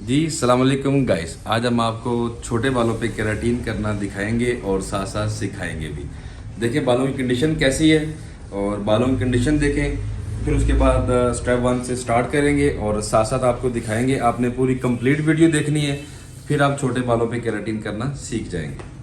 जी अस्सलाम वालेकुम गाइस। आज हम आपको छोटे बालों पे केराटिन करना दिखाएंगे और साथ साथ सिखाएंगे भी। देखिए बालों की कंडीशन कैसी है और बालों की कंडीशन देखें, फिर उसके बाद स्टेप 1 से स्टार्ट करेंगे और साथ साथ आपको दिखाएंगे। आपने पूरी कंप्लीट वीडियो देखनी है, फिर आप छोटे बालों पे केराटिन करना सीख जाएंगे।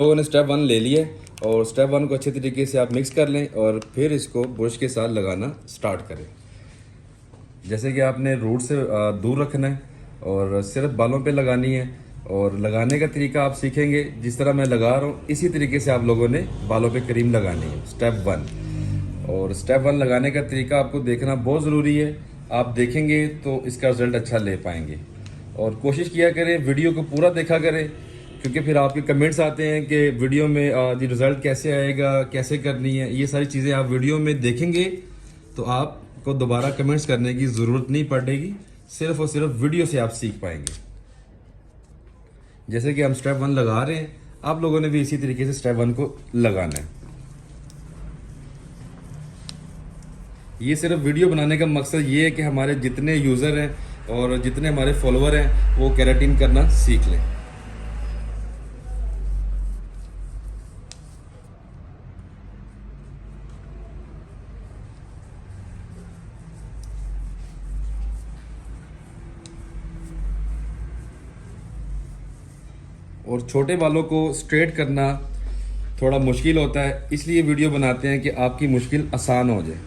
लोगों ने स्टेप 1 ले लिया और स्टेप 1 को अच्छे तरीके से आप मिक्स कर लें और फिर इसको ब्रश के साथ लगाना स्टार्ट करें। जैसे कि आपने रूट से दूर रखना है और सिर्फ बालों पे लगानी है। और लगाने का तरीका आप सीखेंगे, जिस तरह मैं लगा रहा हूँ इसी तरीके से आप लोगों ने बालों पे क्रीम लगानी है स्टेप 1। और स्टेप 1 लगाने का तरीका आपको देखना बहुत ज़रूरी है। आप देखेंगे तो इसका रिजल्ट अच्छा ले पाएंगे। और कोशिश किया करें वीडियो को पूरा देखा करें, क्योंकि फिर आपके कमेंट्स आते हैं कि वीडियो में जी रिज़ल्ट कैसे आएगा, कैसे करनी है। ये सारी चीज़ें आप वीडियो में देखेंगे तो आपको दोबारा कमेंट्स करने की ज़रूरत नहीं पड़ेगी, सिर्फ और सिर्फ वीडियो से आप सीख पाएंगे। जैसे कि हम स्टेप 1 लगा रहे हैं, आप लोगों ने भी इसी तरीके से स्टेप 1 को लगाना है। ये सिर्फ वीडियो बनाने का मकसद ये है कि हमारे जितने यूज़र हैं और जितने हमारे फॉलोअर हैं वो केराटिन करना सीख लें। और छोटे बालों को स्ट्रेट करना थोड़ा मुश्किल होता है, इसलिए वीडियो बनाते हैं कि आपकी मुश्किल आसान हो जाए।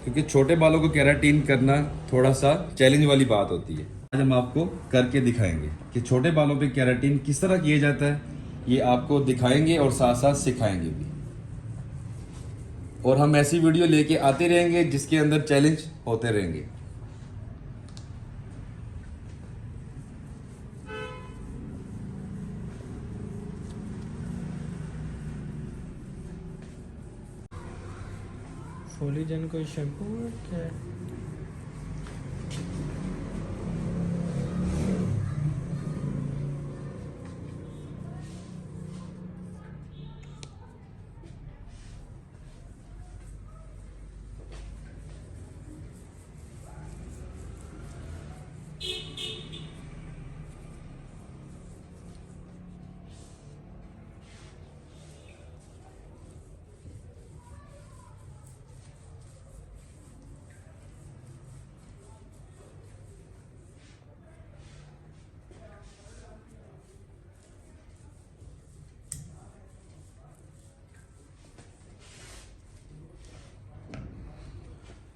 क्योंकि छोटे बालों को केराटिन करना थोड़ा सा चैलेंज वाली बात होती है। आज हम आपको करके दिखाएंगे कि छोटे बालों पे केराटिन किस तरह किया जाता है। ये आपको दिखाएंगे और साथ साथ सिखाएंगे भी। और हम ऐसी वीडियो लेके आते रहेंगे जिसके अंदर चैलेंज होते रहेंगे। फॉलीजन कोई शैम्पू है क्या?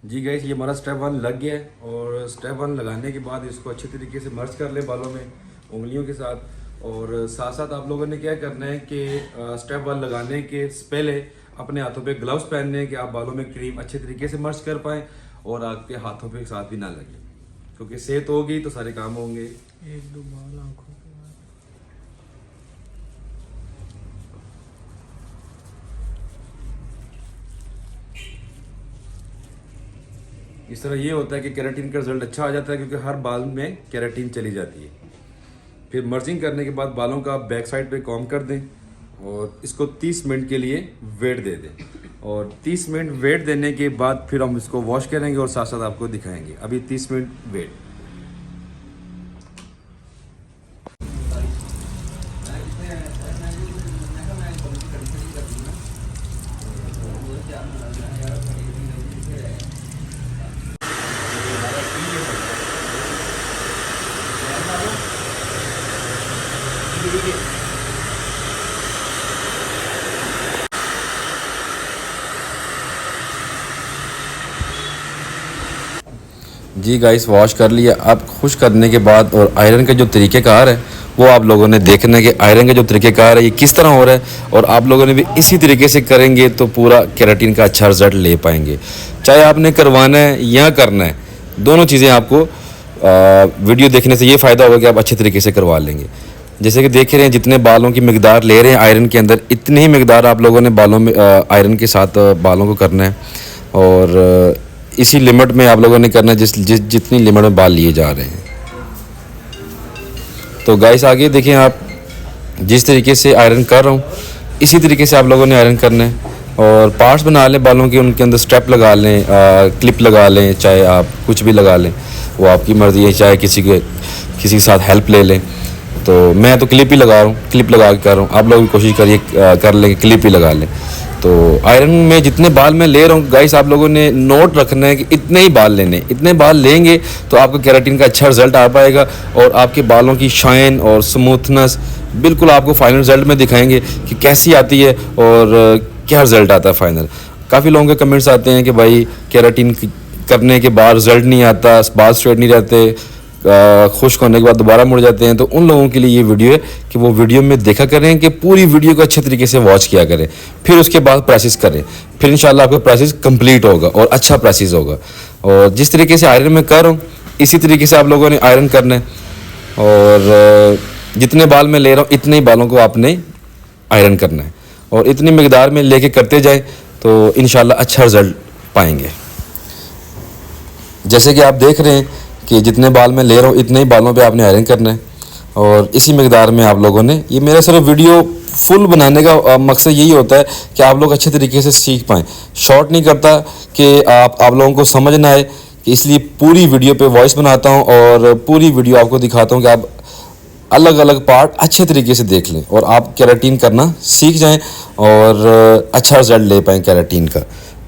जी गाइस, ये हमारा स्टेप 1 लग गया है। और स्टेप 1 लगाने के बाद इसको अच्छे तरीके से मर्ज कर ले बालों में उंगलियों के साथ। और साथ साथ आप लोगों ने क्या करना है कि स्टेप 1 लगाने के पहले अपने हाथों पे ग्लव्स पहनने हैं कि आप बालों में क्रीम अच्छे तरीके से मर्ज कर पाएँ और आपके हाथों पे साथ भी ना लगे। क्योंकि सेहत होगी तो सारे काम होंगे। एक दो बाल आंखों पे। इस तरह ये होता है कि केराटिन का रिजल्ट अच्छा आ जाता है, क्योंकि हर बाल में केराटिन चली जाती है। फिर मर्जिंग करने के बाद बालों का बैक साइड पे कॉम्ब कर दें और इसको 30 मिनट के लिए वेट दे दें। और 30 मिनट वेट देने के बाद फिर हम इसको वॉश करेंगे और साथ साथ आपको दिखाएंगे। अभी 30 मिनट वेट। जी गाइस, वॉश कर लिया। अब खुश करने के बाद और आयरन का जो तरीक़ेकार है वो आप लोगों ने देखना है कि आयरन का जो तरीक़ेकार है ये किस तरह हो रहा है। और आप लोगों ने भी इसी तरीके से करेंगे तो पूरा केराटिन का अच्छा रिजल्ट ले पाएंगे। चाहे आपने करवाना है या करना है, दोनों चीज़ें आपको वीडियो देखने से ये फ़ायदा होगा कि आप अच्छे तरीके से करवा लेंगे। जैसे कि देख रहे हैं जितने बालों की मकदार ले रहे हैं आयरन के अंदर, इतनी ही मकदार आप लोगों ने बालों में आयरन के साथ बालों को करना है। और इसी लिमिट में आप लोगों ने करना है जितनी लिमिट में बाल लिए जा रहे हैं। तो गाइस आगे देखें आप, जिस तरीके से आयरन कर रहा हूँ इसी तरीके से आप लोगों ने आयरन करना है। और पार्ट्स बना लें बालों के, उनके अंदर स्टेप लगा लें, क्लिप लगा लें, चाहे आप कुछ भी लगा लें, वो आपकी मर्ज़ी है। चाहे किसी के साथ हेल्प ले लें। तो मैं तो क्लिप ही लगा रहा हूँ, क्लिप लगा के कर रहा हूँ। आप लोग भी कोशिश करिए कर लें, क्लिप ही लगा लें। तो आयरन में जितने बाल मैं ले रहा हूँ गाइस, आप लोगों ने नोट रखना है कि इतने ही बाल लेने, इतने बाल लेंगे तो आपको केराटिन का अच्छा रिजल्ट आ पाएगा और आपके बालों की शाइन और स्मूथनेस बिल्कुल आपको फाइनल रिजल्ट में दिखाएंगे कि कैसी आती है और क्या रिजल्ट आता है फाइनल। काफ़ी लोगों के कमेंट्स आते हैं कि भाई केराटिन करने के बाद रिजल्ट नहीं आता, बाल स्ट्रेट नहीं रहते, खुश्क होने के बाद दोबारा मुड़ जाते हैं। तो उन लोगों के लिए ये वीडियो है कि वो वीडियो में देखा करें कि पूरी वीडियो को अच्छे तरीके से वॉच किया करें, फिर उसके बाद प्रैक्टिस करें, फिर इंशाल्लाह आपका प्रैक्टिस कंप्लीट होगा और अच्छा प्रैक्टिस होगा। और जिस तरीके से आयरन में कर रहा हूँ इसी तरीके से आप लोगों ने आयरन करना है। और जितने बाल मैं ले रहा हूँ इतने ही बालों को आपने आयरन करना है और इतनी मकदार में लेके करते जाएं तो इंशाल्लाह अच्छा रिजल्ट पाएंगे। जैसे कि आप देख रहे हैं कि जितने बाल मैं ले रहा हूँ इतने ही बालों पे आपने आयरन करना है और इसी मकदार में आप लोगों ने, ये मेरा सिर्फ वीडियो फुल बनाने का मकसद यही होता है कि आप लोग अच्छे तरीके से सीख पाएँ। शॉर्ट नहीं करता कि आप लोगों को समझ ना आए, कि इसलिए पूरी वीडियो पे वॉइस बनाता हूँ और पूरी वीडियो आपको दिखाता हूँ कि आप अलग अलग पार्ट अच्छे तरीके से देख लें और आप केराटिन करना सीख जाएं और अच्छा रिजल्ट ले पाएँ केराटिन का।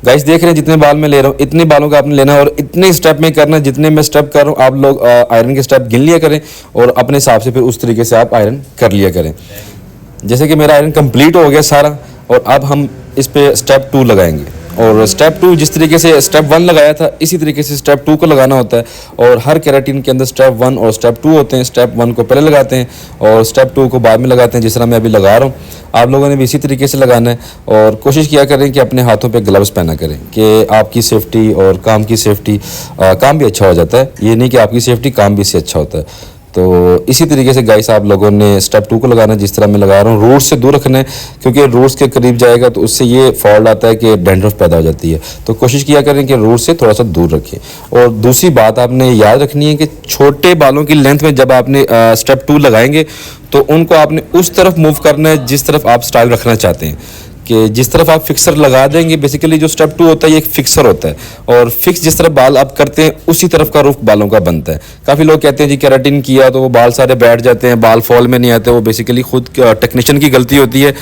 गाइस देख रहे हैं जितने बाल मैं ले रहा हूँ इतने बालों का आपने लेना है और इतने स्टेप में करना है। जितने मैं स्टेप कर रहा हूँ आप लोग आयरन के स्टेप गिन लिया करें और अपने हिसाब से फिर उस तरीके से आप आयरन कर लिया करें। जैसे कि मेरा आयरन कंप्लीट हो गया सारा और अब हम इस पे स्टेप 2 लगाएंगे। और स्टेप 2 जिस तरीके से स्टेप 1 लगाया था इसी तरीके से स्टेप 2 को लगाना होता है। और हर केराटिन के अंदर स्टेप 1 और स्टेप 2 होते हैं। स्टेप 1 को पहले लगाते हैं और स्टेप 2 को बाद में लगाते हैं, जिस तरह मैं अभी लगा रहा हूँ। आप लोगों ने भी इसी तरीके से लगाना है और कोशिश किया करें कि अपने हाथों पे ग्लव्स पहना करें कि आपकी सेफ्टी और काम की सेफ्टी, काम भी अच्छा हो जाता है। ये नहीं कि आपकी सेफ्टी काम भी इससे अच्छा होता है। तो इसी तरीके से गाइस आप लोगों ने स्टेप 2 को लगाना है जिस तरह मैं लगा रहा हूँ। रूट्स से दूर रखना है क्योंकि रूट्स के करीब जाएगा तो उससे ये फॉल्ट आता है कि डैंड्रफ पैदा हो जाती है। तो कोशिश किया करें कि रूट से थोड़ा सा दूर रखें। और दूसरी बात आपने याद रखनी है कि छोटे बालों की लेंथ में जब आपने स्टेप 2 लगाएंगे तो उनको आपने उस तरफ मूव करना है जिस तरफ आप स्टाइल रखना चाहते हैं। कि जिस तरफ आप फिक्सर लगा देंगे, बेसिकली जो स्टेप 2 होता है ये एक फिक्सर होता है और फिक्स जिस तरफ बाल आप करते हैं उसी तरफ का रुख बालों का बनता है। काफ़ी लोग कहते हैं जी केराटिन किया तो वो बाल सारे बैठ जाते हैं, बाल फॉल में नहीं आते। वो बेसिकली खुद टेक्नीशियन की गलती होती है।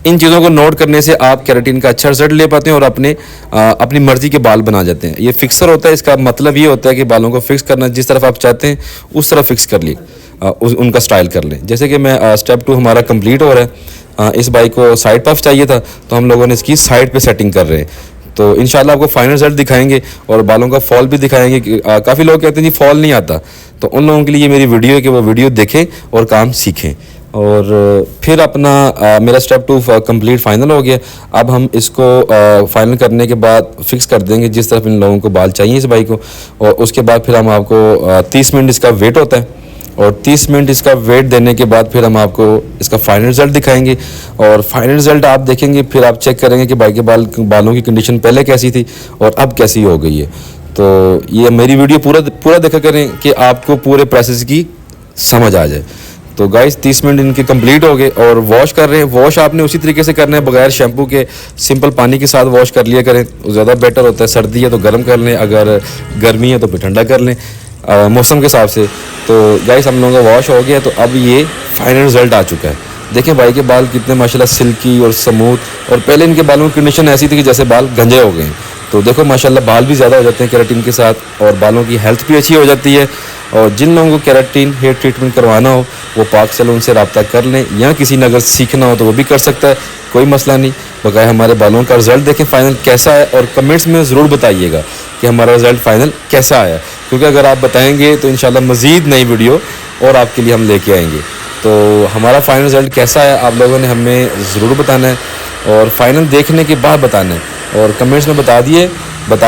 इन चीज़ों को नोट करने से आप केराटिन का अच्छा रिजल्ट ले पाते हैं और अपनी मर्जी के बाल बना जाते हैं। ये फिक्सर होता है, इसका मतलब ये होता है कि बालों को फिक्स करना, जिस तरफ आप चाहते हैं उस तरफ फिक्स कर लिए, उनका स्टाइल कर लें। जैसे कि मैं स्टेप 2 हमारा कंप्लीट हो रहा है। इस बाइक को साइड पफ चाहिए था तो हम लोगों ने इसकी साइड पे सेटिंग कर रहे हैं। तो इंशाल्लाह आपको फाइनल रिजल्ट दिखाएंगे और बालों का फॉल भी दिखाएंगे। काफ़ी लोग कहते हैं जी फॉल नहीं आता, तो उन लोगों के लिए ये मेरी वीडियो है कि वो वीडियो देखें और काम सीखें। और फिर अपना मेरा स्टेप 2 कंप्लीट फाइनल हो गया। अब हम इसको फाइनल करने के बाद फिक्स कर देंगे जिस तरफ इन लोगों को बाल चाहिए इस बाइक को। और उसके बाद फिर हम आपको 30 मिनट इसका वेट होता है और 30 मिनट इसका वेट देने के बाद फिर हम आपको इसका फाइनल रिजल्ट दिखाएंगे। और फाइनल रिजल्ट आप देखेंगे फिर आप चेक करेंगे कि बाइक के बालों की कंडीशन पहले कैसी थी और अब कैसी हो गई है। तो ये मेरी वीडियो पूरा देखा करें कि आपको पूरे प्रोसेस की समझ आ जाए। तो गाइस 30 मिनट इनके कंप्लीट हो गए और वॉश कर रहे हैं। वॉश आपने उसी तरीके से करना है, बगैर शैम्पू के सिंपल पानी के साथ वॉश कर लिया करें, ज़्यादा बेटर होता है। सर्दी है तो गर्म कर लें, अगर गर्मी है तो फिर ठंडा कर लें मौसम के हिसाब से। तो गाइस हम लोगों का वॉश हो गया तो अब ये फाइनल रिजल्ट आ चुका है। देखें भाई के बाल कितने माशाल्लाह सिल्की और स्मूथ, और पहले इनके बालों की कंडीशन ऐसी थी कि जैसे बाल गंजे हो गए हैं। तो देखो माशाल्लाह बाल भी ज़्यादा हो जाते हैं केराटिन के साथ और बालों की हेल्थ भी अच्छी हो जाती है। और जिन लोगों को केराटिन हेयर ट्रीटमेंट करवाना हो वो पाक सैलून से रब्ता कर लें, या किसी ने अगर सीखना हो तो वो भी कर सकता है, कोई मसला नहीं। बकाया हमारे बालों का रिजल्ट देखें फाइनल कैसा है और कमेंट्स में ज़रूर बताइएगा कि हमारा रिजल्ट फाइनल कैसा आया, क्योंकि अगर आप बताएंगे तो इंशाल्लाह मज़ीद नई वीडियो और आपके लिए हम लेके आएंगे। तो हमारा फाइनल रिजल्ट कैसा है आप लोगों ने हमें ज़रूर बताना है और फाइनल देखने के बाद बताना है और कमेंट्स में बता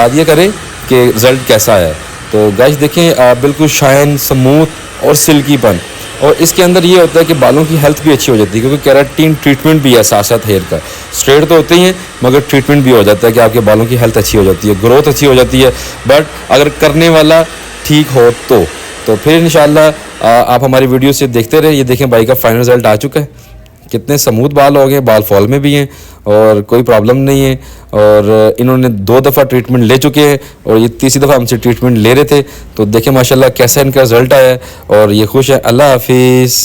दिए करें कि रिज़ल्ट कैसा है। तो गाइस देखें बिल्कुल शाइन, स्मूथ और सिल्कीपन, और इसके अंदर ये होता है कि बालों की हेल्थ भी अच्छी हो जाती है, क्योंकि केराटिन ट्रीटमेंट भी है साथ साथ हेयर का। स्ट्रेट तो होते ही हैं मगर ट्रीटमेंट भी हो जाता है कि आपके बालों की हेल्थ अच्छी हो जाती है, ग्रोथ अच्छी हो जाती है। बट अगर करने वाला ठीक हो तो फिर इंशाल्लाह आप हमारी वीडियो से देखते रहे। ये देखें भाई का फाइनल रिजल्ट आ चुका है। कितने स्मूथ बाल हो गए, बाल फॉल में भी हैं और कोई प्रॉब्लम नहीं है। और इन्होंने 2 दफ़ा ट्रीटमेंट ले चुके हैं और ये तीसरी दफ़ा हमसे ट्रीटमेंट ले रहे थे। तो देखें माशाल्लाह कैसा इनका रिजल्ट आया है और ये खुश है। अल्लाह हाफिज़।